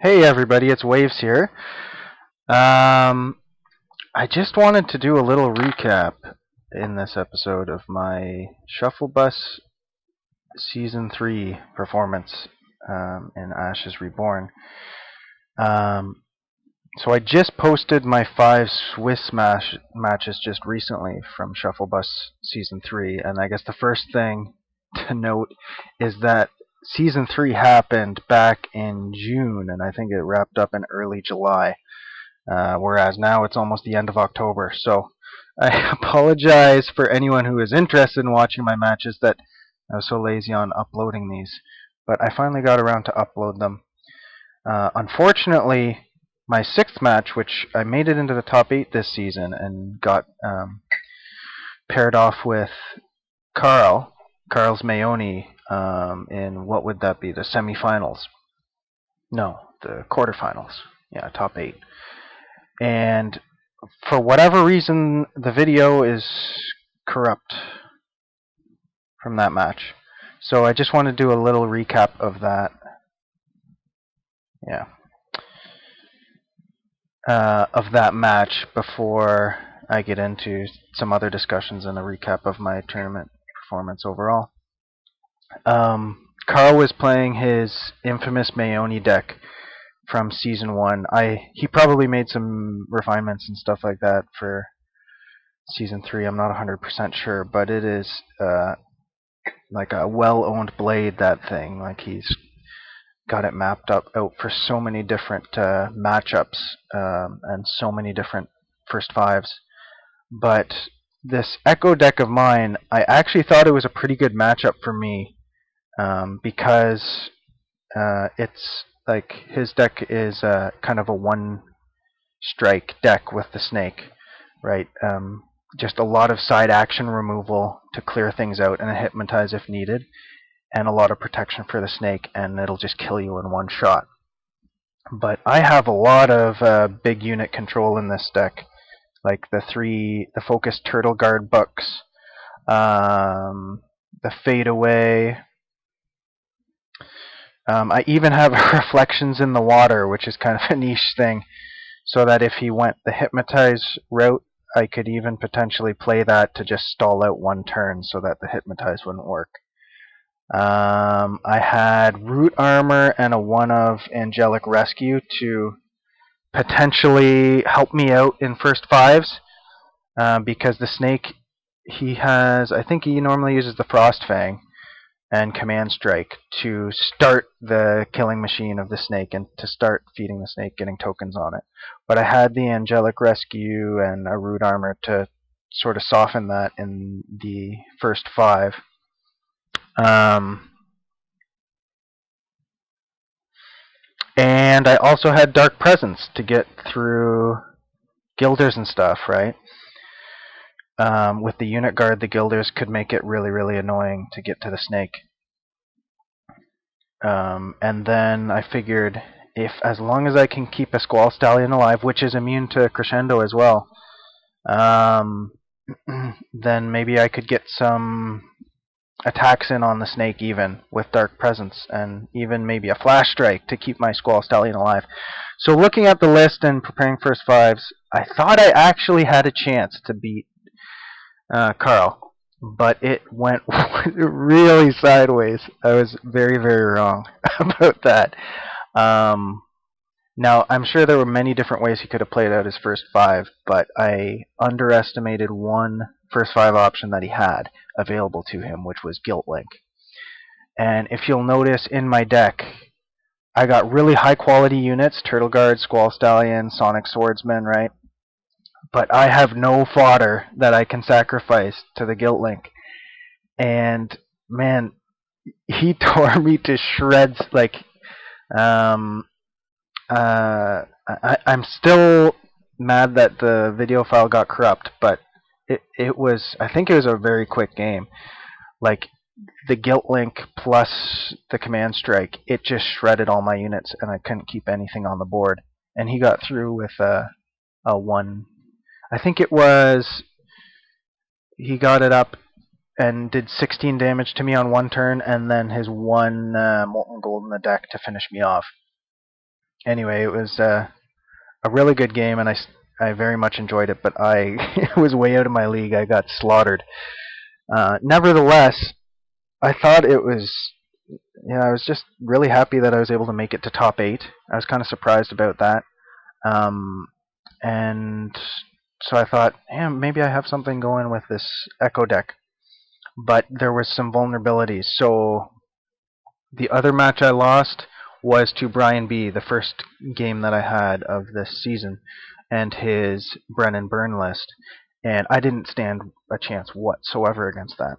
Hey everybody, it's Waves here. Um, I just wanted to do a little recap in this episode of my Shuffle Bus Season 3 performance in Ashes Reborn. Um, so I just posted my 5 Swiss matches just recently from Shuffle Bus Season 3, and I guess the first thing to note is that Season 3 happened back in June, and I think it wrapped up in early July. Whereas now it's almost the end of October. So I apologize for anyone who is interested in watching my matches that I was so lazy on uploading these. But I finally got around to upload them. Unfortunately, my 6th match, which I made it into the top 8 this season and got paired off with Carl's Mayoni, in what would that be? The semifinals? No, the quarterfinals. Yeah, top 8. And for whatever reason, the video is corrupt from that match. So I just want to do a little recap of that. Yeah. Of that match before I get into some other discussions and a recap of my tournament performance overall. Carl was playing his infamous Mayoni deck from Season 1. He probably made some refinements and stuff like that for Season 3. I'm not 100% sure, but it is like a well-owned blade, that thing. Like, he's got it mapped out for so many different matchups, and so many different first fives. But this Echo deck of mine, I actually thought it was a pretty good matchup for me, because it's like his deck is kind of a one-strike deck with the snake, right? Just a lot of side action removal to clear things out and a hypnotize if needed, and a lot of protection for the snake, and it'll just kill you in one shot. But I have a lot of big unit control in this deck, like the focused Turtle Guard Bucks, the Fade Away. I even have Reflections in the Water, which is kind of a niche thing, so that if he went the Hypnotize route, I could even potentially play that to just stall out one turn so that the Hypnotize wouldn't work. I had Root Armor and a 1 of Angelic Rescue to potentially help me out in first fives, because the snake, I think he normally uses the Frost Fang and Command Strike to start the killing machine of the snake and to start feeding the snake, getting tokens on it. But I had the Angelic Rescue and a Root Armor to sort of soften that in the first five. And I also had Dark Presence to get through Guilders and stuff, right? With the unit guard, the Guilders could make it really, really annoying to get to the snake. And then I figured, as long as I can keep a Squall Stallion alive, which is immune to Crescendo as well, then maybe I could get some attacks in on the snake even with Dark Presence, and even maybe a Flash Strike to keep my Squall Stallion alive. So looking at the list and preparing first fives, I thought I actually had a chance to beat Carl, but it went really sideways. I was very, very wrong about that. Now, I'm sure there were many different ways he could have played out his first five, but I underestimated one first five option that he had available to him, which was Guilt Link. And if you'll notice in my deck, I got really high quality units, Turtle Guard, Squall Stallion, Sonic Swordsman, right? But I have no fodder that I can sacrifice to the Guilt Link. And man, he tore me to shreds. Like, I'm still mad that the video file got corrupt, but it was, I think it was a very quick game. Like, the Guilt Link plus the Command Strike, it just shredded all my units, and I couldn't keep anything on the board. And he got through with a 1. I think it was, he got it up and did 16 damage to me on one turn, and then his 1 Molten Gold in the deck to finish me off. Anyway, it was a really good game, and I very much enjoyed it. But I it was way out of my league. I got slaughtered. Nevertheless, I thought it was. Yeah, I was just really happy that I was able to make it to top 8. I was kind of surprised about that. Um, and so I thought, maybe I have something going with this Echo deck. But there was some vulnerabilities. So the other match I lost was to Brian B, the first game that I had of this season, and his Brennan Burn list. And I didn't stand a chance whatsoever against that.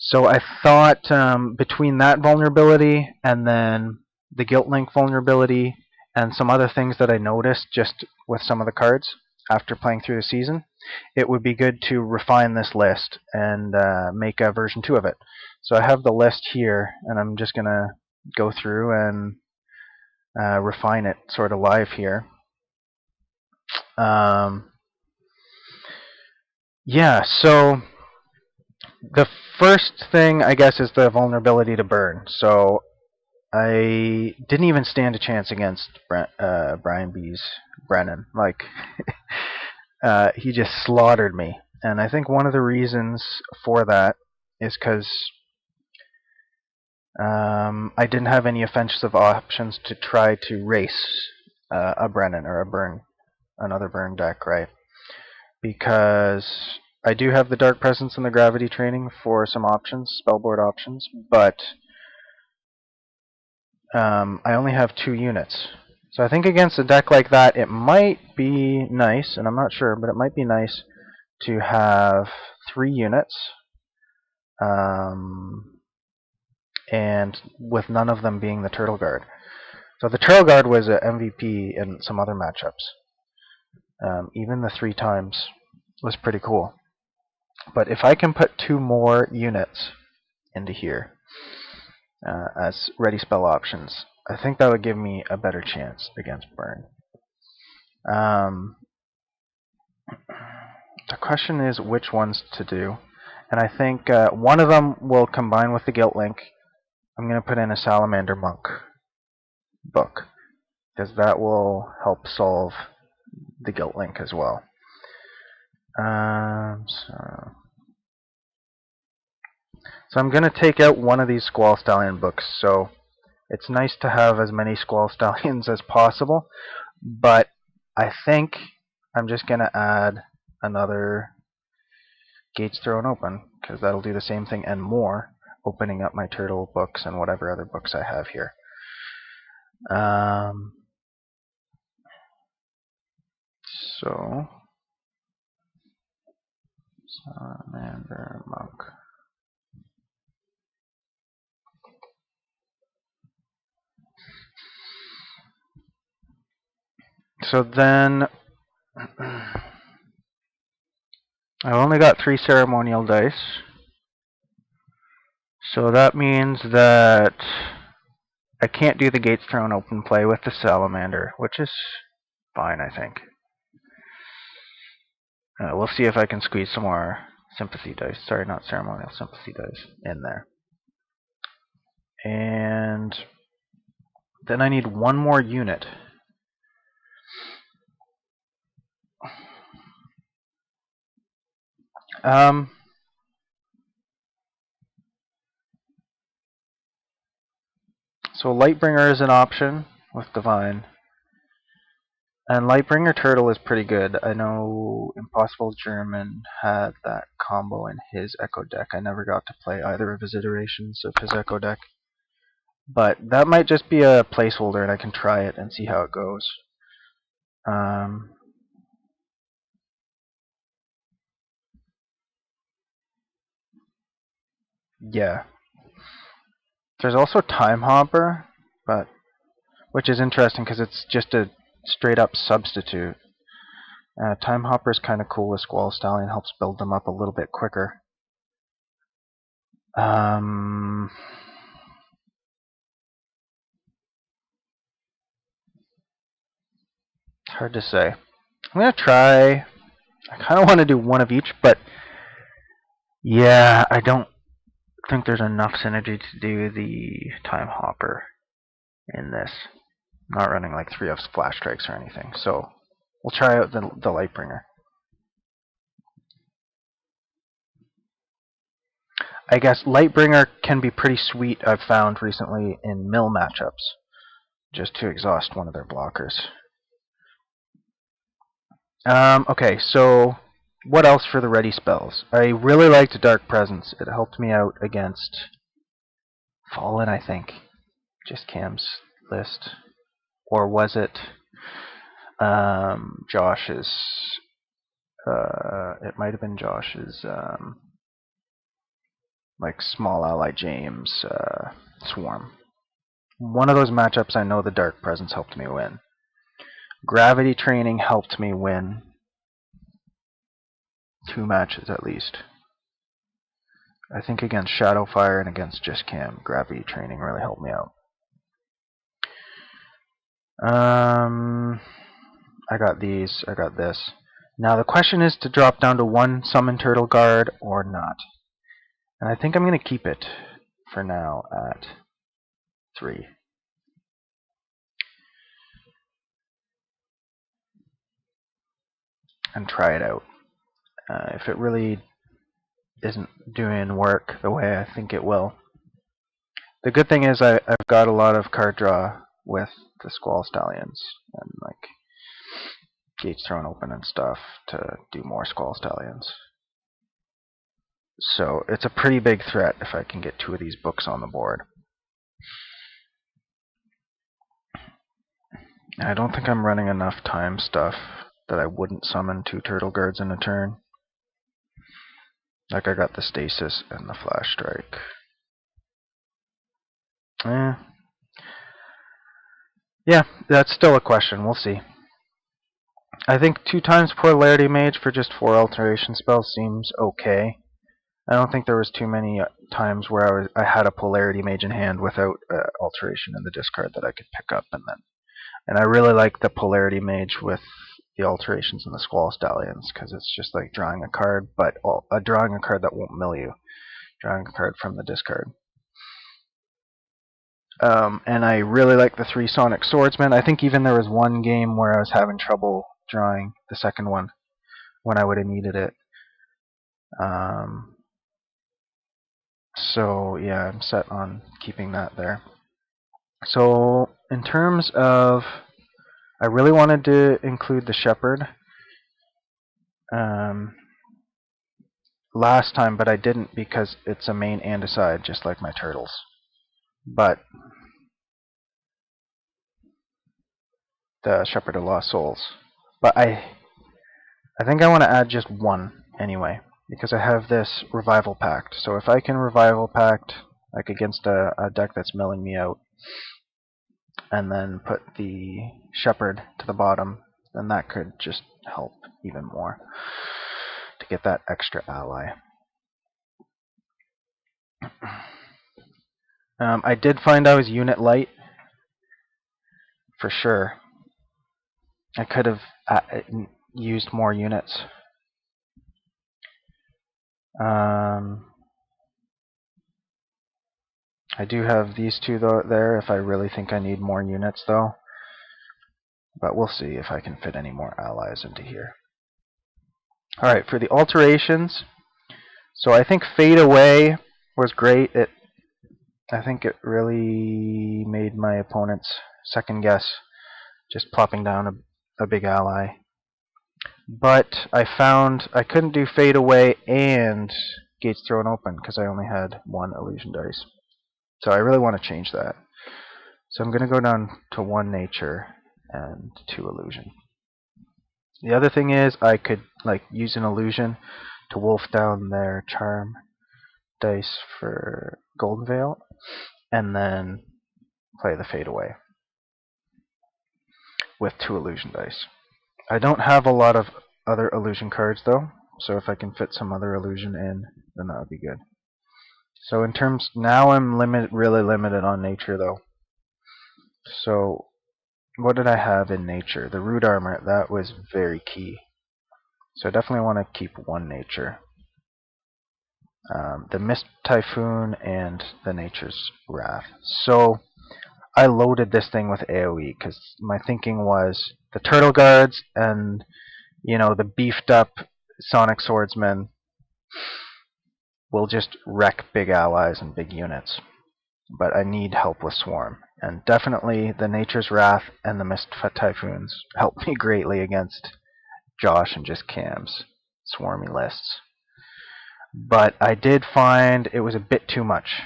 So I thought between that vulnerability and then the Guilt Link vulnerability and some other things that I noticed just with some of the cards after playing through the season, it would be good to refine this list and make a version 2 of it. So I have the list here, and I'm just going to go through and refine it sort of live here. Yeah, so the first thing, I guess, is the vulnerability to burn. So I didn't even stand a chance against Brian B's Brennan. Like, he just slaughtered me. And I think one of the reasons for that is because I didn't have any offensive options to try to race a Brennan or another burn deck, right? Because I do have the Dark Presence and the Gravity Training for some options, spellboard options, but I only have 2 units. So I think against a deck like that, it might be nice, and I'm not sure, but it might be nice to have 3 units, and with none of them being the Turtle Guard. So the Turtle Guard was an MVP in some other matchups. Even the 3 times was pretty cool. But if I can put 2 more units into here as ready spell options, I think that would give me a better chance against Burn. The question is which ones to do. And I think one of them will combine with the Guilt Link. I'm going to put in a Salamander Monk book, because that will help solve the Guilt Link as well. So I'm going to take out one of these Squall Stallion books. So it's nice to have as many Squall Stallions as possible, but I think I'm just going to add another Gates Thrown Open, because that'll do the same thing and more, opening up my turtle books and whatever other books I have here. So Salamander Monk. So then I've only got 3 ceremonial dice. So that means that I can't do the Gates Thrown Open play with the Salamander, which is fine, I think. We'll see if I can squeeze some more sympathy dice. Sorry, not ceremonial, sympathy dice in there. And then I need 1 more unit. So Lightbringer is an option with Divine. And Lightbringer Turtle is pretty good. I know Impossible German had that combo in his Echo deck. I never got to play either of his iterations of his Echo deck. But that might just be a placeholder, and I can try it and see how it goes. Yeah. There's also Time Hopper, which is interesting because it's just a straight up substitute. Time Hopper is kind of cool with Squall Stallion, helps build them up a little bit quicker. It's hard to say. I'm going to try. I kind of want to do one of each, but yeah, I don't think there's enough synergy to do the Time Hopper in this. I'm not running like 3 of flash strikes or anything. So we'll try out the Lightbringer. I guess Lightbringer can be pretty sweet, I've found recently, in mill matchups, just to exhaust one of their blockers. Okay, so what else for the ready spells? I really liked Dark Presence. It helped me out against Fallen, I think. Just Cam's list. Or was it Josh's? It might have been Josh's, like small ally James Swarm. One of those matchups I know the Dark Presence helped me win. Gravity Training helped me win 2 matches at least. I think against Shadowfire and against Just Cam, Gravity Training really helped me out. I got these, I got this. Now the question is to drop down to 1 Summon Turtle Guard or not. And I think I'm going to keep it for now at 3. And try it out. If it really isn't doing work the way I think it will. The good thing is I've got a lot of card draw with the Squall Stallions and like gates thrown open and stuff to do more Squall Stallions. So it's a pretty big threat if I can get 2 of these books on the board. I don't think I'm running enough time stuff that I wouldn't summon 2 Turtle Guards in a turn. Like I got the Stasis and the Flash Strike. Yeah, that's still a question. We'll see. I think 2 times Polarity Mage for just 4 alteration spells seems okay. I don't think there was too many times where I had a Polarity Mage in hand without alteration in the discard that I could pick up and I really like the Polarity Mage with the alterations in the Squall Stallions because it's just like drawing a card, but drawing a card that won't mill you, drawing a card from the discard. And I really like the 3 Sonic Swordsmen. I think even there was one game where I was having trouble drawing the second one when I would have needed it. So yeah, I'm set on keeping that there. So in terms of, I really wanted to include the Shepherd last time, but I didn't because it's a main and a side, just like my turtles. But the Shepherd of Lost Souls. But I think I want to add just 1 anyway, because I have this Revival Pact. So if I can Revival Pact like against a deck that's milling me out, and then put the Shepherd to the bottom, then that could just help even more to get that extra ally. I did find I was unit light for sure. I could have used more units. I do have these 2 there if I really think I need more units though. But we'll see if I can fit any more allies into here. Alright, for the alterations, so I think Fade Away was great. I think it really made my opponents second guess just plopping down a big ally. But I found I couldn't do Fade Away and Gates Thrown Open because I only had 1 illusion dice. So I really want to change that. So I'm going to go down to 1 nature and 2 illusion. The other thing is I could like use an illusion to wolf down their charm dice for Golden Veil and then play the Fade Away with 2 illusion dice. I don't have a lot of other illusion cards though, so if I can fit some other illusion in, then that would be good. So in terms, now I'm really limited on nature though. So what did I have in nature? The root armor, that was very key. So I definitely want to keep 1 nature. The Mist Typhoon and the Nature's Wrath. So I loaded this thing with AoE because my thinking was the Turtle Guards and the beefed up Sonic Swordsmen will just wreck big allies and big units. But I need help with Swarm. And definitely the Nature's Wrath and the Mist Typhoons helped me greatly against Josh and just Cam's swarmy lists. But I did find it was a bit too much.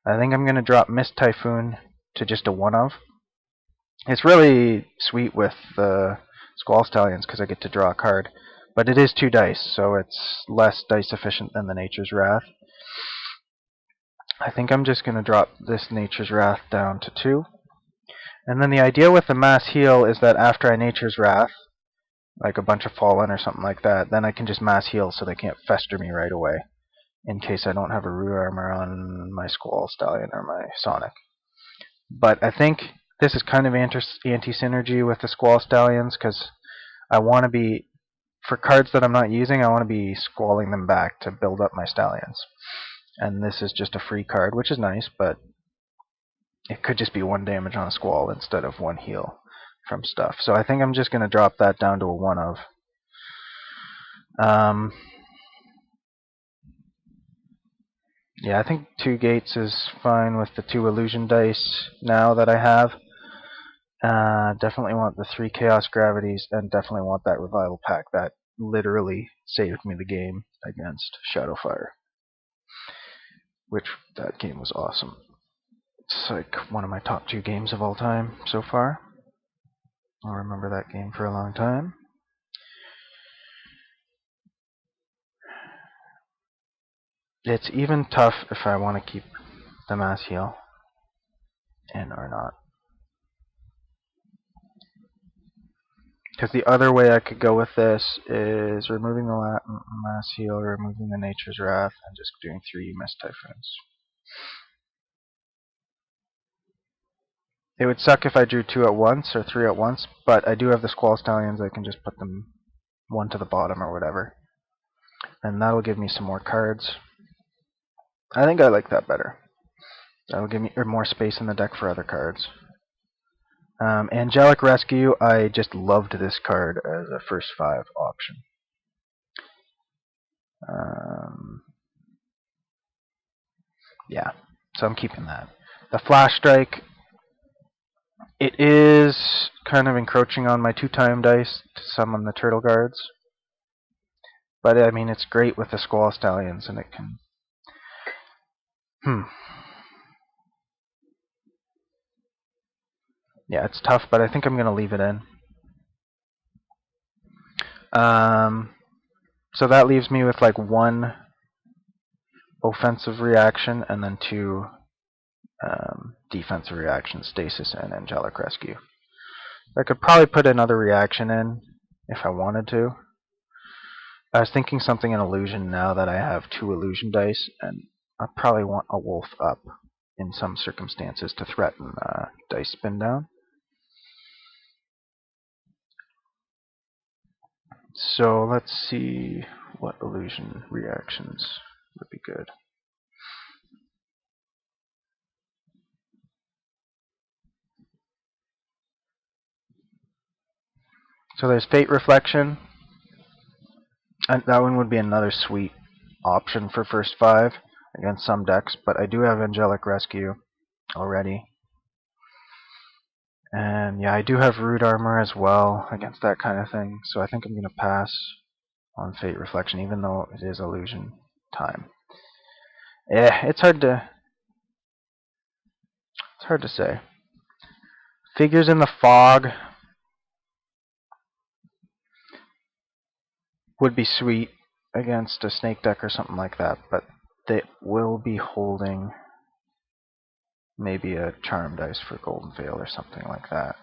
I think I'm going to drop Mist Typhoon to just a 1 of. It's really sweet with the Squall Stallions because I get to draw a card. But it is 2 dice, so it's less dice efficient than the Nature's Wrath. I think I'm just going to drop this Nature's Wrath down to 2. And then the idea with the Mass Heal is that after I Nature's Wrath, like a bunch of Fallen or something like that, then I can just Mass Heal so they can't fester me right away, in case I don't have a Root Armor on my Squall Stallion or my Sonic. But I think this is kind of anti-synergy with the Squall Stallions, because I want to be, for cards that I'm not using, I want to be squalling them back to build up my Stallions. And this is just a free card, which is nice, but it could just be 1 damage on a Squall instead of 1 heal from stuff. So I think I'm just going to drop that down to a 1 of. Yeah, I think 2 gates is fine with the 2 illusion dice now that I have. Definitely want the 3 Chaos Gravities, and definitely want that Revival Pack. That literally saved me the game against Shadowfire, which that game was awesome. It's like one of my top 2 games of all time so far. I'll remember that game for a long time. It's even tough if I want to keep the Mass Heal in or not. Because the other way I could go with this is removing the Mass Heal, removing the Nature's Wrath, and just doing 3 Mist Typhoons. It would suck if I drew 2 at once or 3 at once, but I do have the Squall Stallions. I can just put them 1 to the bottom or whatever. And that'll give me some more cards. I think I like that better. That'll give me more space in the deck for other cards. Angelic Rescue, I just loved this card as a first 5 option. Yeah, so I'm keeping that. The Flash Strike, it is kind of encroaching on my 2-time dice to summon the Turtle Guards. But I mean, it's great with the Squall Stallions, and it can... Yeah, it's tough, but I think I'm going to leave it in. So that leaves me with like 1 offensive reaction and then 2 defensive reactions, Stasis and Angelic Rescue. I could probably put another reaction in if I wanted to. I was thinking something in Illusion now that I have 2 Illusion dice, and I probably want a Wolf up in some circumstances to threaten dice spin down. So let's see what Illusion reactions would be good. So there's Fate Reflection. And that one would be another sweet option for first 5 against some decks, but I do have Angelic Rescue already. And yeah, I do have Root Armor as well against that kind of thing, so I think I'm going to pass on Fate Reflection, even though it is Illusion time. Yeah, it's hard to say. Figures in the Fog would be sweet against a Snake deck or something like that, but they will be holding maybe a Charm Dice for Golden Veil or something like that.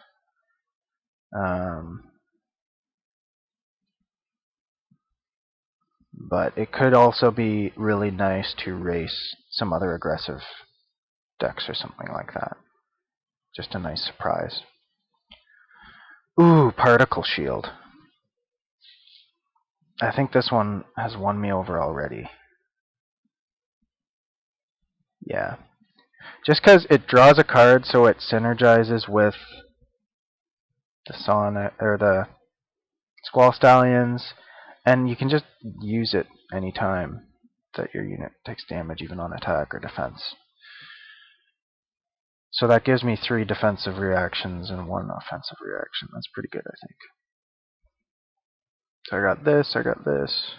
But it could also be really nice to race some other aggressive decks or something like that. Just a nice surprise. Ooh, Particle Shield. I think this one has won me over already. Yeah. Just because it draws a card, so it synergizes with the Sonic or the Squall Stallions, and you can just use it anytime that your unit takes damage, even on attack or defense. So that gives me 3 defensive reactions and 1 offensive reaction. That's pretty good, I think. So I got this, I got this.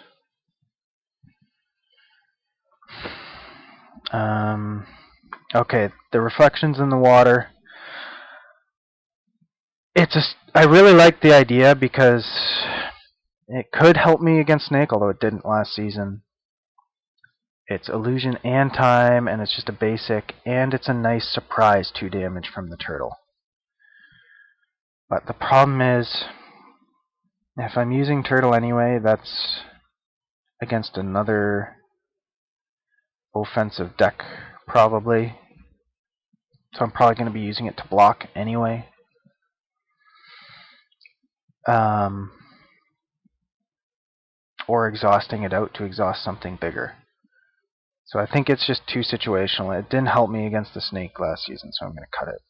Okay, the reflections in the water. I really like the idea because it could help me against Snake, although it didn't last season. It's illusion and time, and it's just a basic, and it's a nice surprise 2 damage from the turtle. But the problem is, if I'm using turtle anyway, that's against another offensive deck, probably. So I'm probably going to be using it to block anyway. Or exhausting it out to exhaust something bigger. So I think it's just too situational. It didn't help me against the Snake last season, so I'm going to cut it.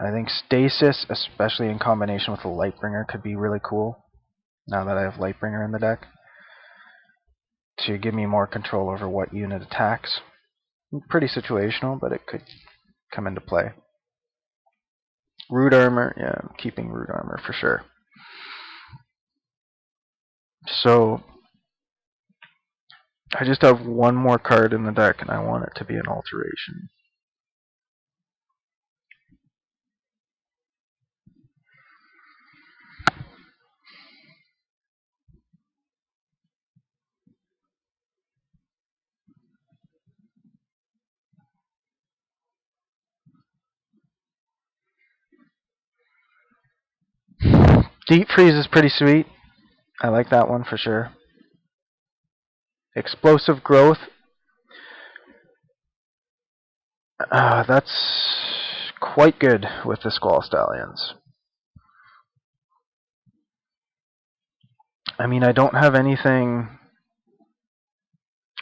I think Stasis, especially in combination with a Lightbringer, could be really cool, now that I have Lightbringer in the deck, to give me more control over what unit attacks. Pretty situational, but it could come into play. Root Armor, yeah, I'm keeping Root Armor for sure. So I just have 1 more card in the deck, and I want it to be an alteration. Deep Freeze is pretty sweet. I like that one for sure. Explosive Growth. That's quite good with the Squall Stallions. I mean, I don't have anything.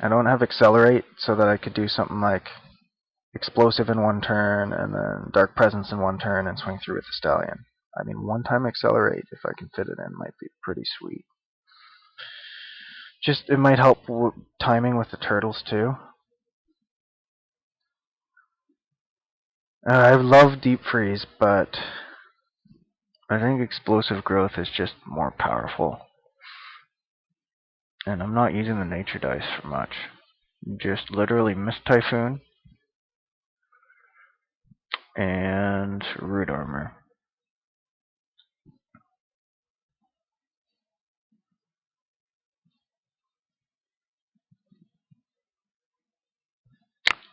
I don't have Accelerate, so that I could do something like Explosive in 1 turn, and then Dark Presence in 1 turn, and swing through with the Stallion. I mean, 1-time Accelerate, if I can fit it in, might be pretty sweet. Just, it might help timing with the turtles, too. I love Deep Freeze, but I think Explosive Growth is just more powerful. And I'm not using the Nature Dice for much. Just literally Mist Typhoon and Root Armor.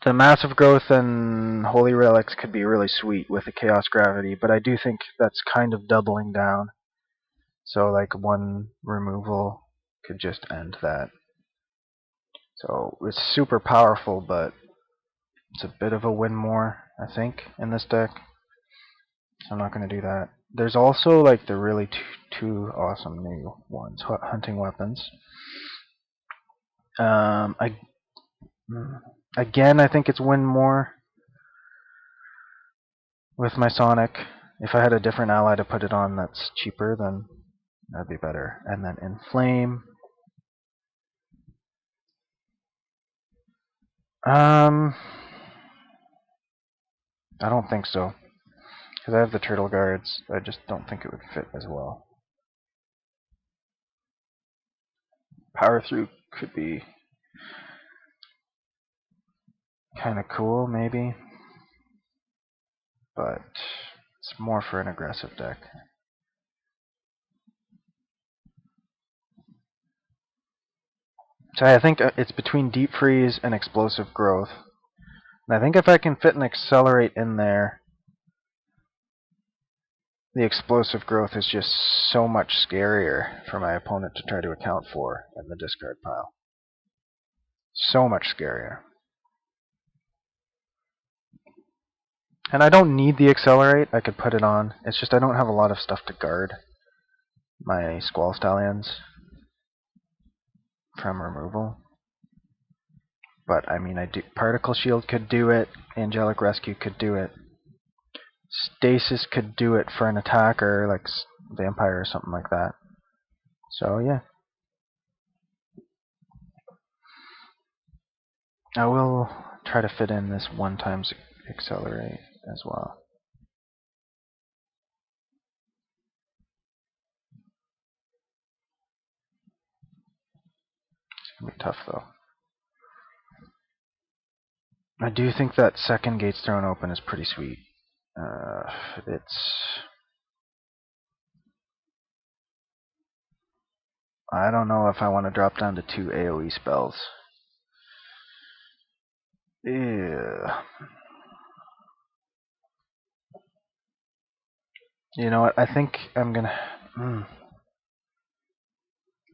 The Massive Growth and Holy Relics could be really sweet with the Chaos Gravity, but I do think that's kind of doubling down. So like 1 removal could just end that. So it's super powerful, but it's a bit of a win more, I think, in this deck. So I'm not going to do that. There's also like the really 2 awesome new ones, Hunting Weapons. Again, I think it's win more with my Sonic. If I had a different ally to put it on that's cheaper, then that'd be better. And then Inflame. I don't think so. Because I have the Turtle Guards. I just don't think it would fit as well. Power Through could be kind of cool, maybe. But it's more for an aggressive deck. So I think it's between Deep Freeze and Explosive Growth. And I think if I can fit an Accelerate in there, the Explosive Growth is just so much scarier for my opponent to try to account for in the discard pile. So much scarier. And I don't need the Accelerate. I could put it on. It's just I don't have a lot of stuff to guard my Squall Stallions from removal. But I mean, Particle Shield could do it. Angelic Rescue could do it. Stasis could do it for an attacker like Vampire or something like that. So yeah. I will try to fit in this 1 times Accelerate as well. It's going to be tough though. I do think that second Gates Thrown Open is pretty sweet. I don't know if I want to drop down to 2 AoE spells. Yeah. You know what? I think I'm gonna.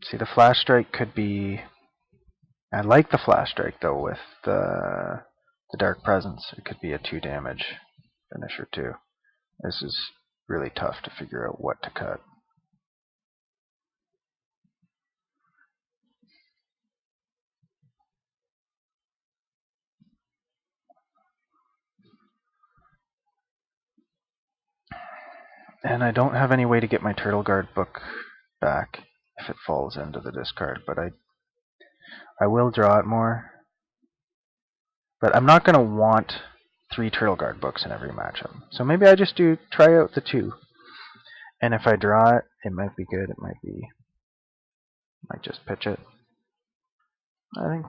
See, the Flash Strike could be. I like the Flash Strike though with the Dark Presence. It could be a 2 damage finisher too. This is really tough to figure out what to cut. And I don't have any way to get my Turtle Guard book back if it falls into the discard, but I will draw it more. But I'm not going to want 3 Turtle Guard books in every matchup. So maybe I just try out the 2. And if I draw it, it might be good, it might just pitch it. I think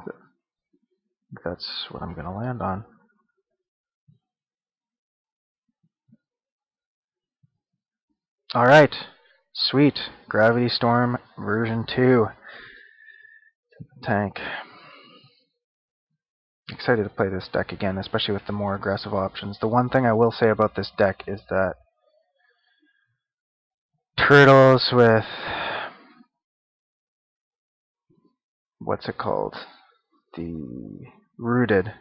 that's what I'm going to land on. Alright, sweet. Gravity Storm version 2. Tank. Excited to play this deck again, especially with the more aggressive options. The one thing I will say about this deck is that turtles with what's it called? The rooted.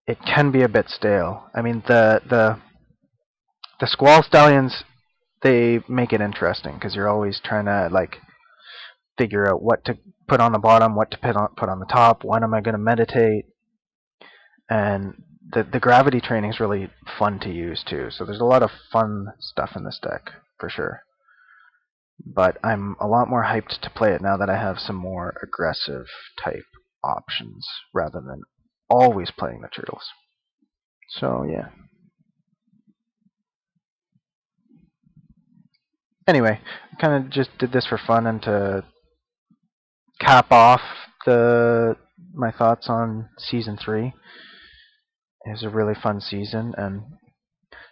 It can be a bit stale. I mean, the Squall Stallions, they make it interesting because you're always trying to like figure out what to put on the bottom, what to put on the top. When am I going to meditate? And the gravity training is really fun to use too. So there's a lot of fun stuff in this deck for sure. But I'm a lot more hyped to play it now that I have some more aggressive type options rather than always playing the turtles. So yeah. Anyway, I kind of just did this for fun and to cap off my thoughts on season 3. It was a really fun season, and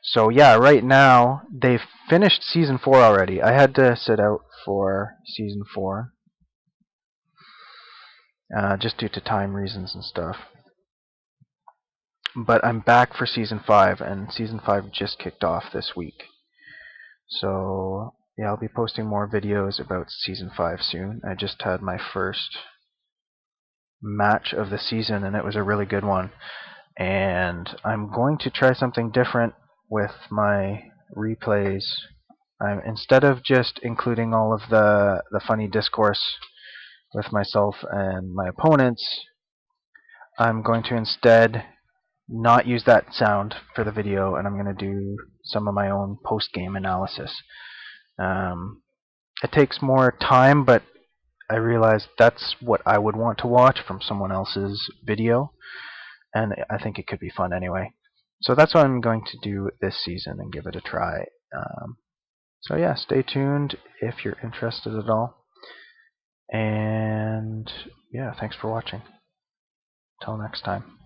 so yeah, right now they've finished season 4 already. I had to sit out for season 4 just due to time reasons and stuff. But I'm back for season 5, and season 5 just kicked off this week. So yeah, I'll be posting more videos about season 5 soon. I just had my first match of the season, and it was a really good one. And I'm going to try something different with my replays. Instead of just including all of the funny discourse with myself and my opponents, I'm going to instead not use that sound for the video, and I'm going to do some of my own post-game analysis. It takes more time, but I realized that's what I would want to watch from someone else's video, and I think it could be fun anyway. So that's what I'm going to do this season and give it a try. So yeah, stay tuned if you're interested at all. And yeah, thanks for watching. Till next time.